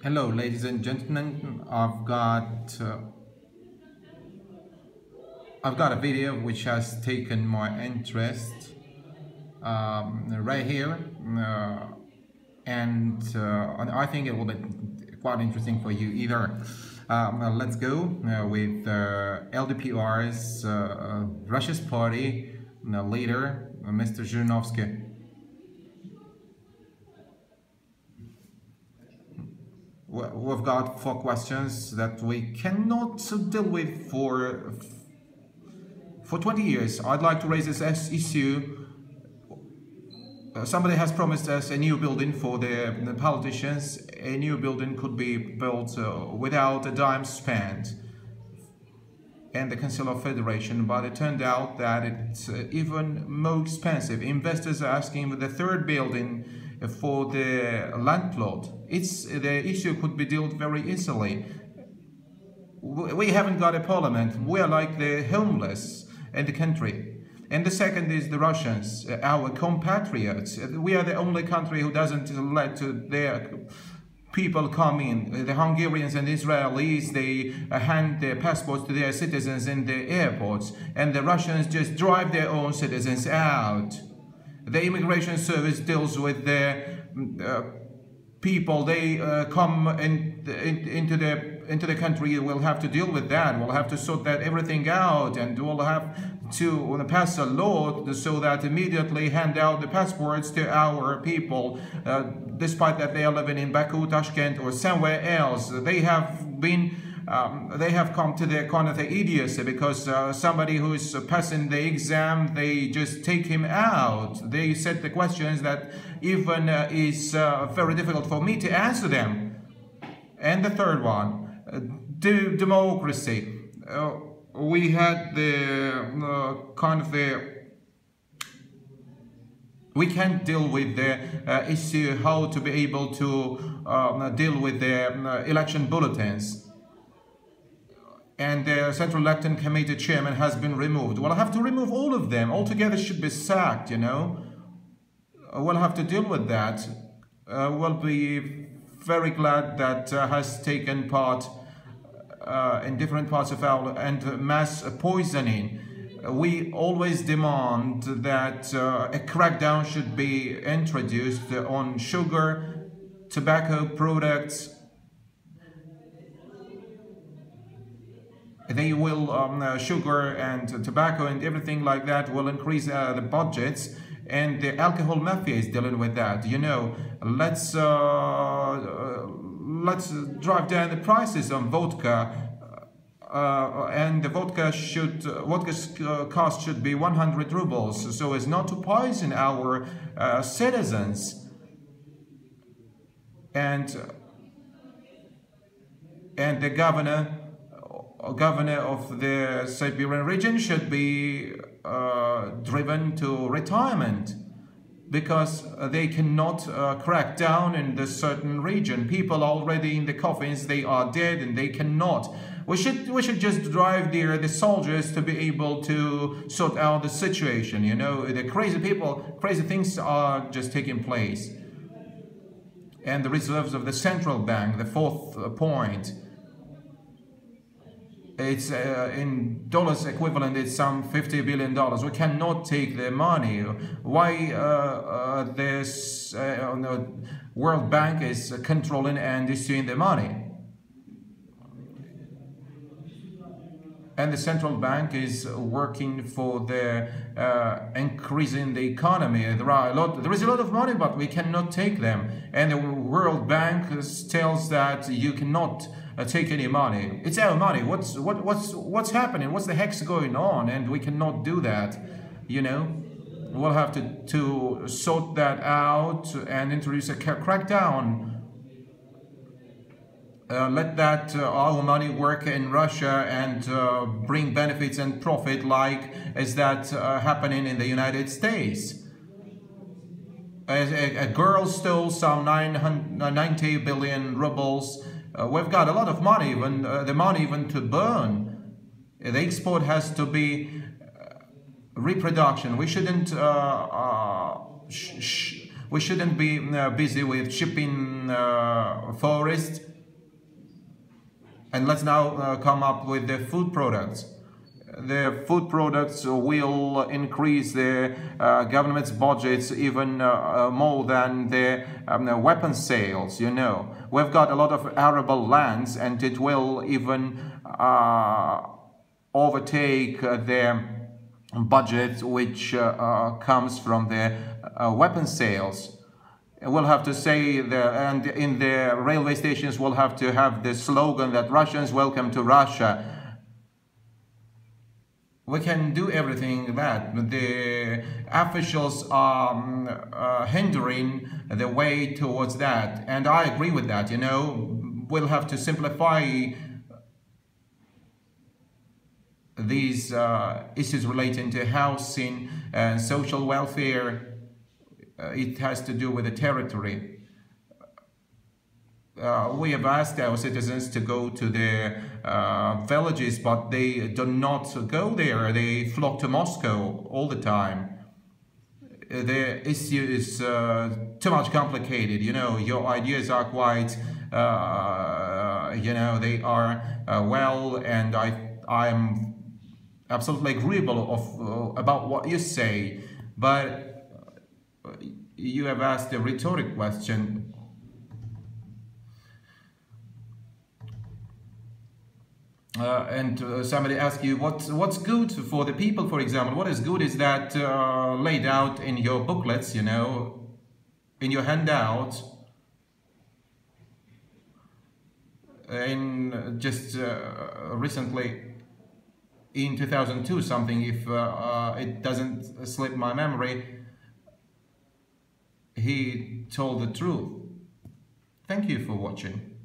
Hello, ladies and gentlemen. I've got a video which has taken my interest right here, and I think it will be quite interesting for you either. Let's go with LDPR's Russia's party leader, Mr. Zhirinovsky. We've got 4 questions that we cannot deal with for 20 years. I'd like to raise this issue. Somebody has promised us a new building for the politicians. A new building could be built without a dime spent in the Council of Federation, but it turned out that it's even more expensive. Investors are asking for the third building for the land plot. The issue could be dealt very easily. We haven't got a parliament. We are like the homeless in the country. And the second is the Russians, our compatriots. We are the only country who doesn't let their people come in. The Hungarians and Israelis, they hand their passports to their citizens in the airports, and the Russians just drive their own citizens out. The immigration service deals with their people. They come into the country. We'll have to deal with that. We'll have to sort that everything out, and we'll have to pass a law so that immediately hand out the passports to our people, despite that they are living in Baku, Tashkent, or somewhere else. They have come to the kind of the idiocy because somebody who is passing the exam, they just take him out. They set the questions that even is very difficult for me to answer them. And the third one, democracy. We had we can't deal with the issue how to be able to deal with the election bulletins. And the Central Election Committee chairman has been removed. We'll have to remove all of them. Altogether should be sacked, you know. We'll have to deal with that. We'll be very glad that has taken part in different parts of our and mass poisoning. We always demand that a crackdown should be introduced on sugar, tobacco products. They will, sugar and tobacco and everything like that will increase the budgets, and the alcohol mafia is dealing with that. You know, let's drive down the prices on vodka, and the vodka's cost should be 100 rubles, so as not to poison our citizens. And the governor of the Siberian region should be driven to retirement because they cannot crack down in the certain region. People already in the coffins, they are dead and they cannot. We should just drive there the soldiers to be able to sort out the situation. You know, the crazy things are just taking place. And the reserves of the central bank, the fourth point. It's in dollars equivalent, it's some $50 billion. We cannot take the money. Why this World Bank is controlling and issuing the money? And the central bank is working for the increasing the economy. There is a lot of money, but we cannot take them. And the World Bank tells that you cannot take any money. It's our money. What's happening? What's the heck's going on? And we cannot do that. You know, we'll have to sort that out and introduce a crackdown. Let that our money work in Russia and bring benefits and profit like is that happening in the United States. A girl stole some 90 billion rubles. We've got a lot of money, even the money even to burn. The export has to be reproduction. We shouldn't We shouldn't be busy with chipping forests. And let's now come up with the food products. The food products will increase the government's budgets even more than the weapon sales, you know. We've got a lot of arable lands, and it will even overtake the budget which comes from the weapon sales. We'll have to say, and in the railway stations we'll have to have the slogan that Russians welcome to Russia. We can do everything that, but the officials are hindering the way towards that, and I agree with that, you know. We'll have to simplify these issues relating to housing and social welfare. It has to do with the territory. We have asked our citizens to go to their villages, but they do not go there. They flock to Moscow all the time. The issue is too much complicated. You know, your ideas are quite, you know, they are well, and I'm absolutely agreeable about what you say, but you have asked a rhetoric question. And somebody asked you what's good for the people, for example. What is good is that laid out in your booklets, you know, in your handout. In just recently, in 2002 something, if it doesn't slip my memory, he told the truth. Thank you for watching.